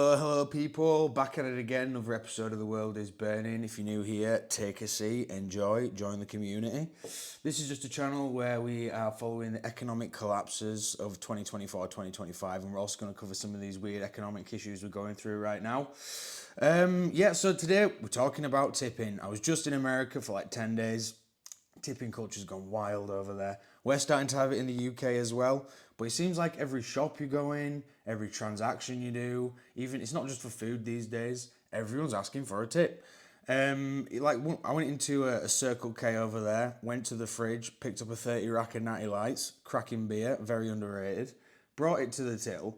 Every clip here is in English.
Hello, people. Back at it again. Another episode of The World is Burning. If you're new here, take a seat, enjoy, join the community. This is just a channel where we are following the economic collapses of 2024, 2025, and we're also going to cover some of these weird economic issues we're going through right now. So today we're talking about tipping. I was just in America for like 10 days. Tipping culture's gone wild over there. We're starting to have it in the UK as well, but it seems like every shop you go in, every transaction you do, even it's not just for food these days. Everyone's asking for a tip. I went into a Circle K over there, went to the fridge, picked up a 30 rack of Natty Lights, cracking beer, very underrated, brought it to the till.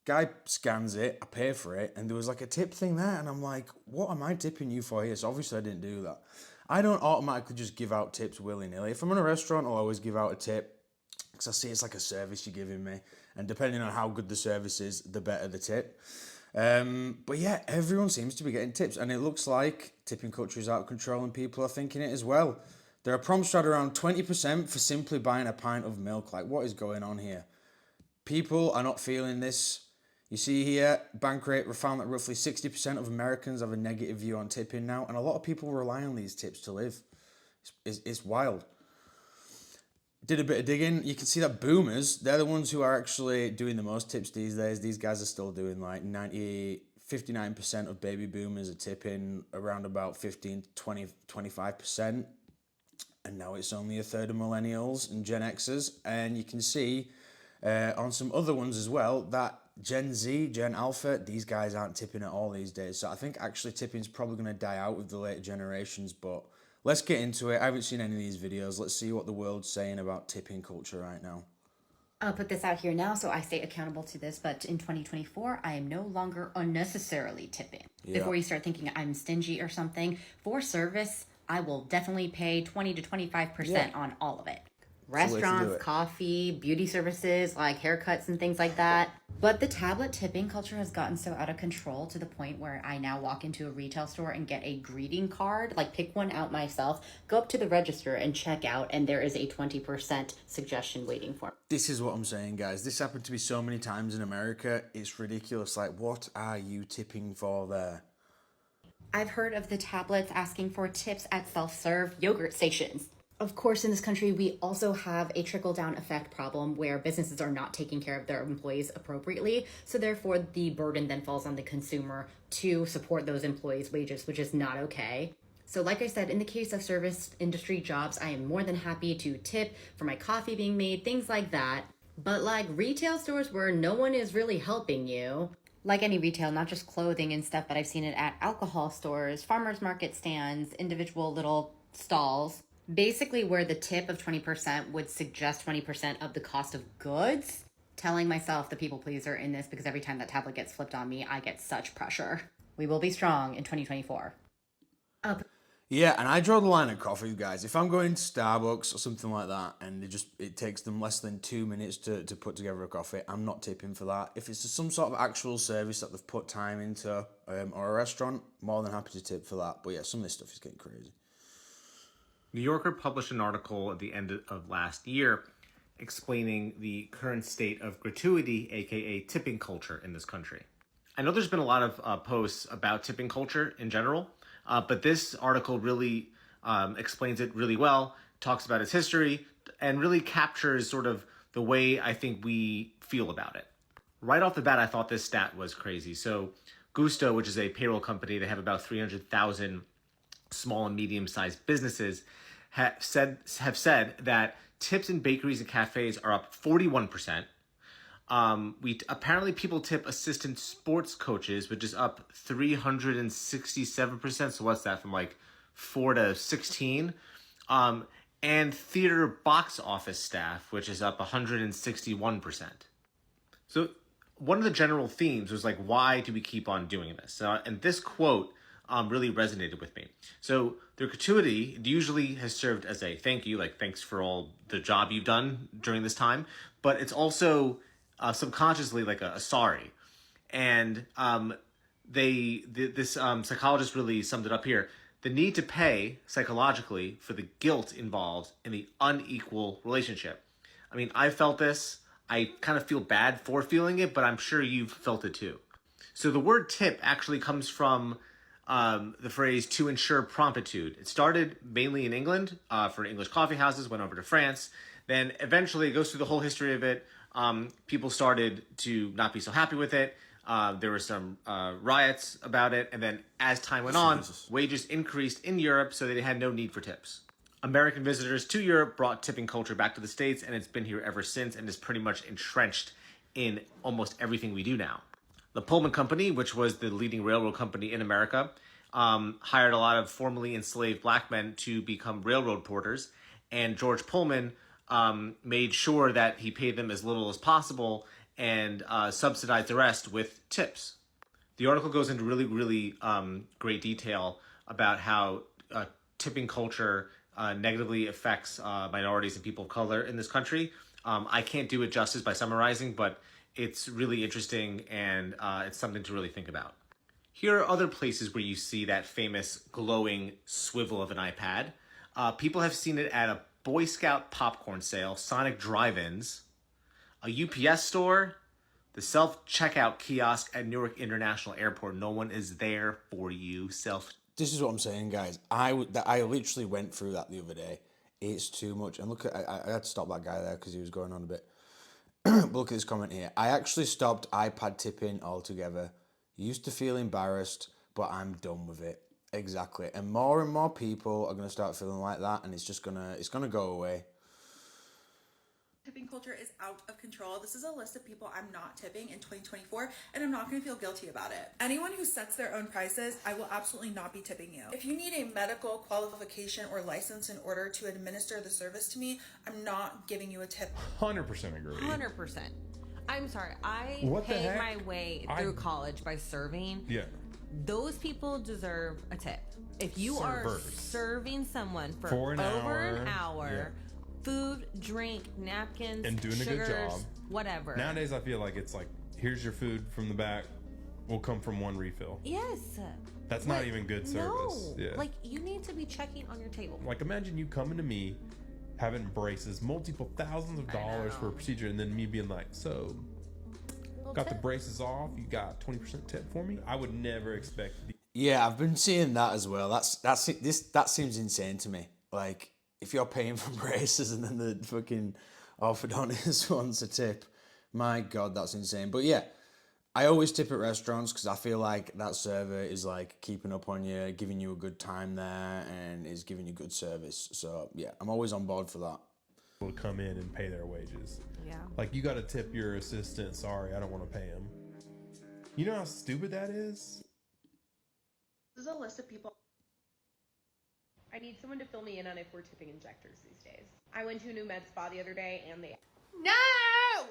Guy scans it, I pay for it, and there was like a tip thing there, and I'm like, what am I tipping you for here? So obviously I didn't do that. I don't automatically just give out tips willy-nilly. If I'm in a restaurant, I'll always give out a tip because I see it's like a service you're giving me. And depending on how good the service is, the better the tip. But yeah, everyone seems to be getting tips. And it looks like tipping culture is out of control and people are thinking it as well. There are prompts at around 20% for simply buying a pint of milk. Like, what is going on here? People are not feeling this. You see here, Bankrate found that roughly 60% of Americans have a negative view on tipping now, and a lot of people rely on these tips to live. It's wild. Did a bit of digging. You can see that boomers, they're the ones who are actually doing the most tips these days. These guys are still doing like 59% of baby boomers are tipping, around about 15 to 20, 25%. And now it's only a third of millennials and Gen Xers. And you can see on some other ones as well that Gen Z, Gen Alpha, these guys aren't tipping at all these days. So I think actually tipping's probably going to die out with the later generations. But let's get into it. I haven't seen any of these videos. Let's see what the world's saying about tipping culture right now. I'll put this out here now so I stay accountable to this, but in 2024, I am no longer unnecessarily tipping. Yeah. Before you start thinking I'm stingy or something, for service, I will definitely pay 20 to 25% on all of it. Restaurants, coffee, beauty services like haircuts and things like that. But the tablet tipping culture has gotten so out of control to the point where I now walk into a retail store and get a greeting card, like pick one out myself, go up to the register and check out, and there is a 20% suggestion waiting for me. This is what I'm saying, guys. This happened to me so many times in America. It's ridiculous. Like, what are you tipping for there? I've heard of the tablets asking for tips at self-serve yogurt stations. Of course, in this country, we also have a trickle-down effect problem where businesses are not taking care of their employees appropriately. So therefore, the burden then falls on the consumer to support those employees' wages, which is not okay. So like I said, in the case of service industry jobs, I am more than happy to tip for my coffee being made, things like that. But like retail stores where no one is really helping you, like any retail, not just clothing and stuff, but I've seen it at alcohol stores, farmers market stands, individual little stalls, basically where the tip of 20% would suggest 20% of the cost of goods. Telling myself the people pleaser in this because every time that tablet gets flipped on me, I get such pressure. We will be strong in 2024. Yeah, and I draw the line at coffee, guys. If I'm going to Starbucks or something like that, and it takes them less than 2 minutes to put together a coffee, I'm not tipping for that. If it's some sort of actual service that they've put time into, or a restaurant, more than happy to tip for that. But yeah, some of this stuff is getting crazy. New Yorker published an article at the end of last year explaining the current state of gratuity, aka tipping culture in this country. I know there's been a lot of posts about tipping culture in general, but this article really explains it really well, talks about its history, and really captures sort of the way I think we feel about it. Right off the bat, I thought this stat was crazy. So Gusto, which is a payroll company, they have about 300,000 small and medium-sized businesses, have said that tips in bakeries and cafes are up 41%. Apparently people tip assistant sports coaches, which is up 367%. So what's that, from like 4 to 16? And theater box office staff, which is up 161%. So one of the general themes was like, why do we keep on doing this? And this quote really resonated with me. So the gratuity usually has served as a thank you, like thanks for all the job you've done during this time, but it's also subconsciously like a sorry. And this psychologist really summed it up here. The need to pay psychologically for the guilt involved in the unequal relationship. I mean, I felt this. I kind of feel bad for feeling it, but I'm sure you've felt it too. So the word tip actually comes from the phrase to ensure promptitude. It started mainly in England for English coffee houses, went over to France. Then eventually it goes through the whole history of it. People started to not be so happy with it. There were some riots about it. And then as time went on, wages increased in Europe, so they had no need for tips. American visitors to Europe brought tipping culture back to the States, and it's been here ever since and is pretty much entrenched in almost everything we do now. The Pullman Company, which was the leading railroad company in America, hired a lot of formerly enslaved black men to become railroad porters, and George Pullman made sure that he paid them as little as possible and subsidized the rest with tips. The article goes into really great detail about how tipping culture negatively affects minorities and people of color in this country. I can't do it justice by summarizing, but it's really interesting and it's something to really think about. Here are other places where you see that famous glowing swivel of an iPad. People have seen it at a Boy Scout popcorn sale, Sonic drive-ins, a UPS store, the self-checkout kiosk at Newark International Airport. No one is there for you. This is what I'm saying, guys. I literally went through that the other day. It's too much. And look, I had to stop that guy there because he was going on a bit. But look at this comment here. I actually stopped iPad tipping altogether. Used to feel embarrassed, but I'm done with it. Exactly. And more people are going to start feeling like that, and it's gonna go away. Tipping culture is out of control. This is a list of people I'm not tipping in 2024, and I'm not going to feel guilty about it. Anyone who sets their own prices, I will absolutely not be tipping you. If you need a medical qualification or license in order to administer the service to me, I'm not giving you a tip. 100% agree. 100%. I'm sorry. I What the paid heck? my way through college by serving. Yeah. Those people deserve a tip. If you are Servers. serving someone for an over hour, an hour, yeah. food, drink, napkins, And doing sugars, a good job. whatever. Nowadays, I feel like it's like, here's your food from the back. Will come from one refill. Yes. That's not even good service. No. Yeah. Like, you need to be checking on your table. Like, imagine you coming to me, having braces, multiple thousands of dollars for a procedure, and then me being like, so, got the braces off, you got 20% tip for me? I would never expect. Yeah, I've been seeing that as well. That seems insane to me. Like, if you're paying for braces and then the fucking orthodontist wants a tip, my God, that's insane. But yeah, I always tip at restaurants because I feel like that server is like keeping up on you, giving you a good time there, and is giving you good service. So yeah, I'm always on board for that. Will come in and pay their wages. Yeah. Like, you got to tip your assistant. Sorry, I don't want to pay him. You know how stupid that is? This is a list of people. I need someone to fill me in on if we're tipping injectors these days. I went to a new med spa the other day and they... No!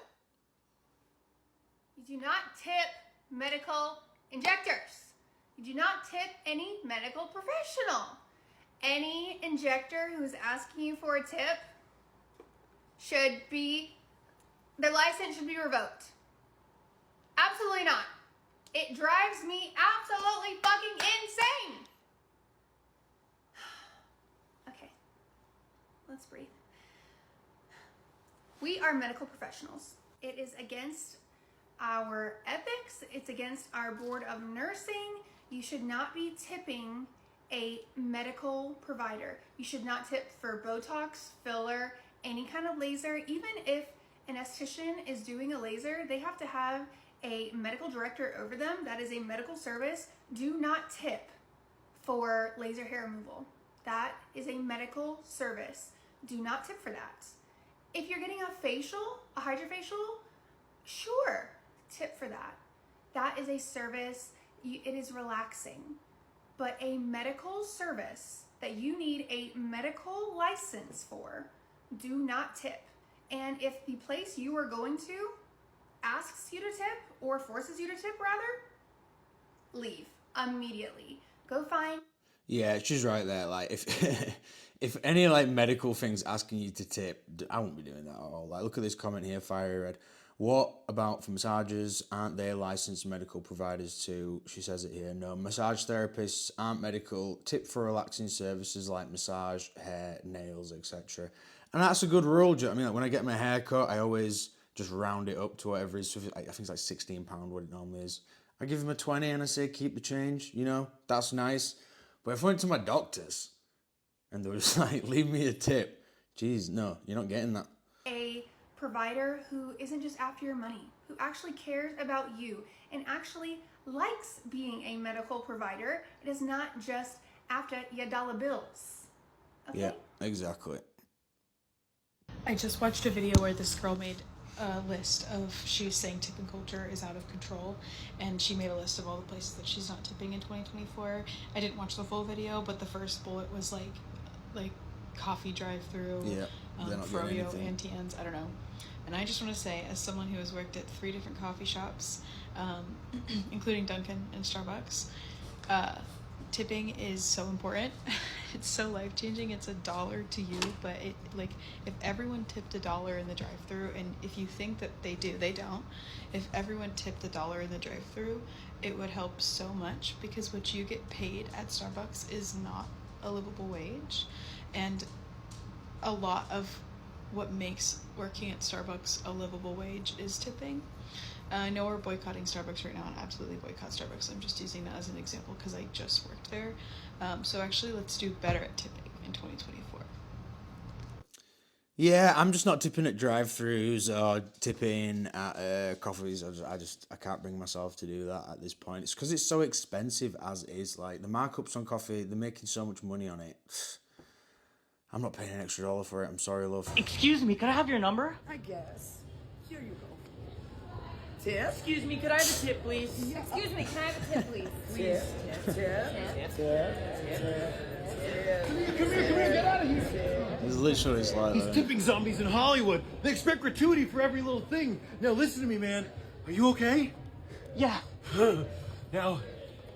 You do not tip medical injectors. You do not tip any medical professional. Any injector who's asking you for a tip their license should be revoked. Absolutely not. It drives me absolutely fucking insane. Okay, let's breathe. We are medical professionals. It is against our ethics. It's against our board of nursing. You should not be tipping a medical provider. You should not tip for Botox, filler, any kind of laser. Even if an esthetician is doing a laser, they have to have a medical director over them. That is a medical service. Do not tip for laser hair removal. That is a medical service. Do not tip for that. If you're getting a facial, a hydrofacial, sure, tip for that. That is a service. It is relaxing. But a medical service that you need a medical license for, do not tip. And if the place you are going to asks you to tip, or forces you to tip rather, leave immediately. Go find. Yeah, she's right there. Like, if any like medical things asking you to tip, I won't be doing that at all. Like, look at this comment here, Fiery Red. What about for massages? Aren't they licensed medical providers too? She says it here. No, massage therapists aren't medical. Tip for relaxing services like massage, hair, nails, etc. And that's a good rule. Do you know what I mean? Like, when I get my hair cut, I always just round it up to whatever it is. I think it's like £16 what it normally is. I give them a 20 and I say, keep the change, you know, that's nice. But if I went to my doctors and they were just like, leave me a tip, geez, no, you're not getting that. A provider who isn't just after your money, who actually cares about you and actually likes being a medical provider. It is not just after your dollar bills. Okay? Yeah, exactly. I just watched a video where this girl made a list of, she was saying tipping culture is out of control, and she made a list of all the places that she's not tipping in 2024. I didn't watch the full video, but the first bullet was like coffee drive-through, Yeah, they're not getting froyo, anything. Auntie Anne's, I don't know. And I just want to say, as someone who has worked at 3 different coffee shops, including Dunkin' and Starbucks, tipping is so important. It's so life-changing. It's $1 to you, but it, like, if everyone tipped $1 in the drive-thru, and if you think that they do, they don't. If everyone tipped $1 in the drive-thru, it would help so much, because what you get paid at Starbucks is not a livable wage, and a lot of what makes working at Starbucks a livable wage is tipping. I know we're boycotting Starbucks right now, and absolutely boycott Starbucks. I'm just using that as an example because I just worked there. So actually, let's do better at tipping in 2024. Yeah, I'm just not tipping at drive-throughs or tipping at coffees. I can't bring myself to do that at this point. It's because it's so expensive as is. Like, the markups on coffee, they're making so much money on it. I'm not paying an extra $1 for it. I'm sorry, love. Excuse me, could I have your number? I guess. Here you go. Tip? Excuse me, could I have a tip, please? Excuse me, can I have a tip, please? Tip. Come here, get out of here. It's literally like These that. tipping zombies in Hollywood, they expect gratuity for every little thing. Now listen to me, man. Are you okay? Yeah. Now,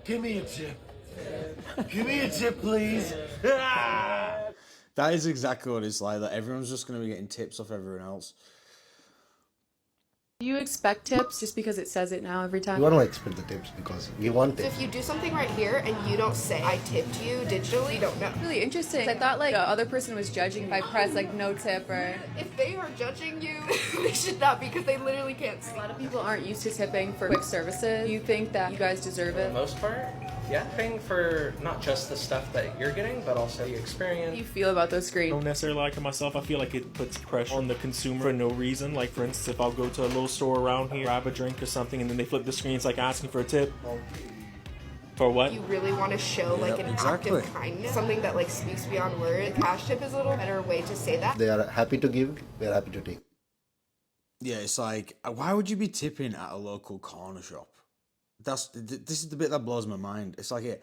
give me a tip. Give me a tip, please. That is exactly what it's like. That everyone's just going to be getting tips off everyone else. Do you expect tips just because it says it now every time? You want to expect the tips because you want So tips. if you do something right here and you don't say I tipped you digitally, you don't know. Really interesting. I thought like the other person was judging if I press like no tip or... If they are judging you, they should not because they literally can't see. A lot of people aren't used to tipping for quick services. Do you think that you guys deserve it? For the most part, yeah. Paying for not just the stuff that you're getting, but also the experience. How do you feel about those screens? I don't necessarily like it myself. I feel like it puts pressure on the consumer for no reason. Like, for instance, if I'll go to a little store around here, grab a drink or something, and then they flip the screen, it's like asking for a tip. For what? You really want to show like an act of kindness, something that like speaks beyond words. Cash tip is a little better way to say that. They are happy to give, they are happy to take. Yeah, it's like, why would you be tipping at a local corner shop? This is the bit that blows my mind. It's like,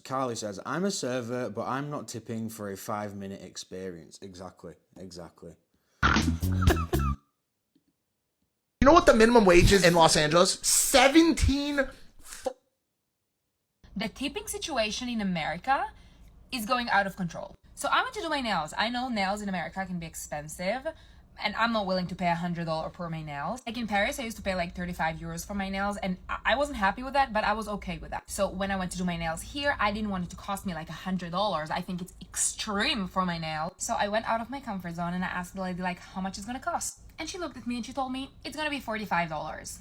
Carly says, I'm a server, but I'm not tipping for a 5-minute experience. Exactly. You know what the minimum wage is in Los Angeles? 17. The tipping situation in America is going out of control. So I went to do my nails. I know nails in America can be expensive, and I'm not willing to pay $100 per my nails. Like in Paris, I used to pay like 35 euros for my nails, and I wasn't happy with that, but I was okay with that. So when I went to do my nails here, I didn't want it to cost me like $100. I think it's extreme for my nails. So I went out of my comfort zone and I asked the lady like how much it's gonna cost. And she looked at me and she told me it's gonna be $45.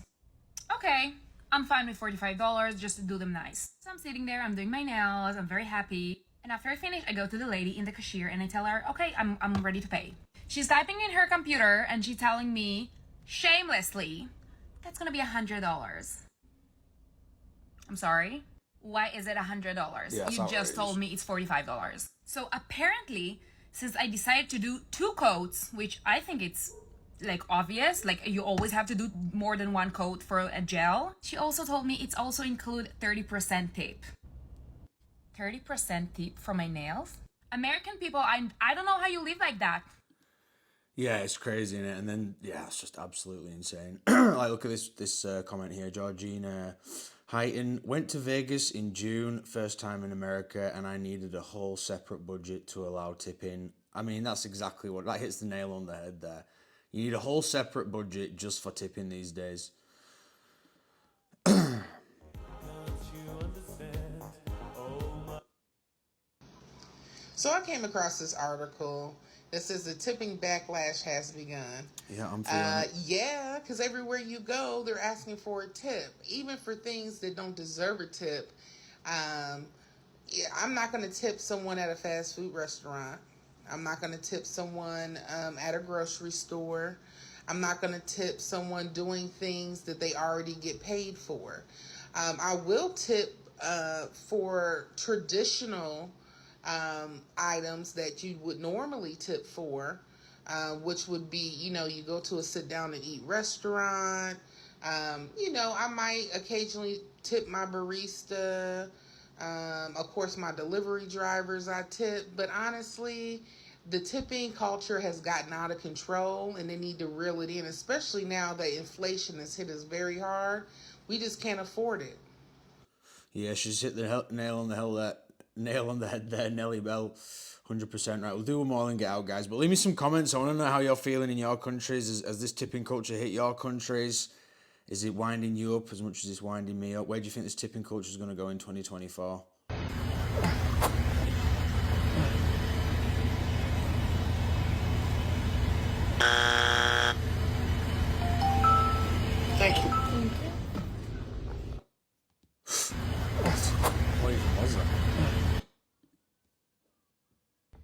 Okay, I'm fine with $45 just to do them nice. So I'm sitting there, I'm doing my nails, I'm very happy. And after I finish, I go to the lady in the cashier and I tell her, okay, I'm ready to pay. She's typing in her computer and she's telling me shamelessly, that's gonna be $100. I'm sorry, why is it $100? Yeah, you just told me it's $45. So apparently, since I decided to do 2 coats, which I think it's like obvious, like you always have to do more than 1 coat for a gel. She also told me it's also include 30% tip. 30% tip for my nails? American people, I don't know how you live like that. Yeah, it's crazy, innit? And then, yeah, it's just absolutely insane. Like, look at this comment here. Georgina Heighton went to Vegas in June, first time in America, and I needed a whole separate budget to allow tipping. I mean, that's exactly what, that hits the nail on the head there. You need a whole separate budget just for tipping these days. So I came across this article that says the tipping backlash has begun. Yeah, I'm feeling it. Yeah, because everywhere you go, they're asking for a tip, even for things that don't deserve a tip. Yeah, I'm not going to tip someone at a fast food restaurant. I'm not going to tip someone at a grocery store. I'm not going to tip someone doing things that they already get paid for. I will tip for traditional items that you would normally tip for, which would be, you go to a sit down and eat restaurant. I might occasionally tip my barista. Of course, my delivery drivers I tip. But honestly, the tipping culture has gotten out of control and they need to reel it in, especially now that inflation has hit us very hard. We just can't afford it. Yeah, she's hit the nail on the head there, Nelly Bell. 100% right. We'll do them all and get out, guys. But leave me some comments. I want to know how you're feeling in your countries. Has this tipping culture hit your countries? Is it winding you up as much as it's winding me up? Where do you think this tipping culture is going to go in 2024? Thank you. What even was that?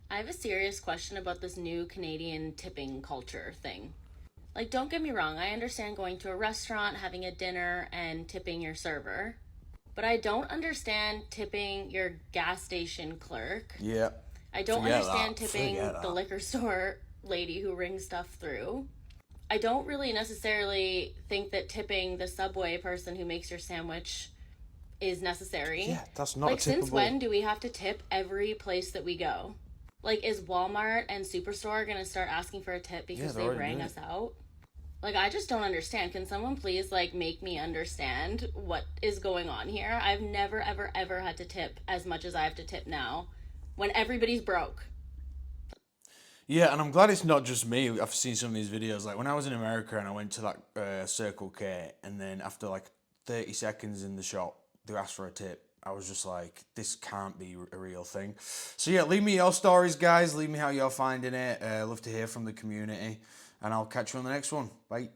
I have a serious question about this new Canadian tipping culture thing. Like, don't get me wrong, I understand going to a restaurant, having a dinner, and tipping your server. But I don't understand tipping your gas station clerk. Yeah. I don't understand tipping the liquor store lady who rings stuff through. I don't really necessarily think that tipping the Subway person who makes your sandwich is necessary. Yeah, that's not like, tippable. Since when do we have to tip every place that we go? Like, is Walmart and Superstore gonna start asking for a tip because they rang us out? Like, I just don't understand. Can someone please, like, make me understand what is going on here? I've never, ever, ever had to tip as much as I have to tip now when everybody's broke. Yeah, and I'm glad it's not just me. I've seen some of these videos. Like, when I was in America and I went to that Circle K, and then after, like, 30 seconds in the shop, they asked for a tip. I was just like, this can't be a real thing. So, yeah, leave me your stories, guys. Leave me how you're finding it. Love to hear from the community. And I'll catch you on the next one. Bye.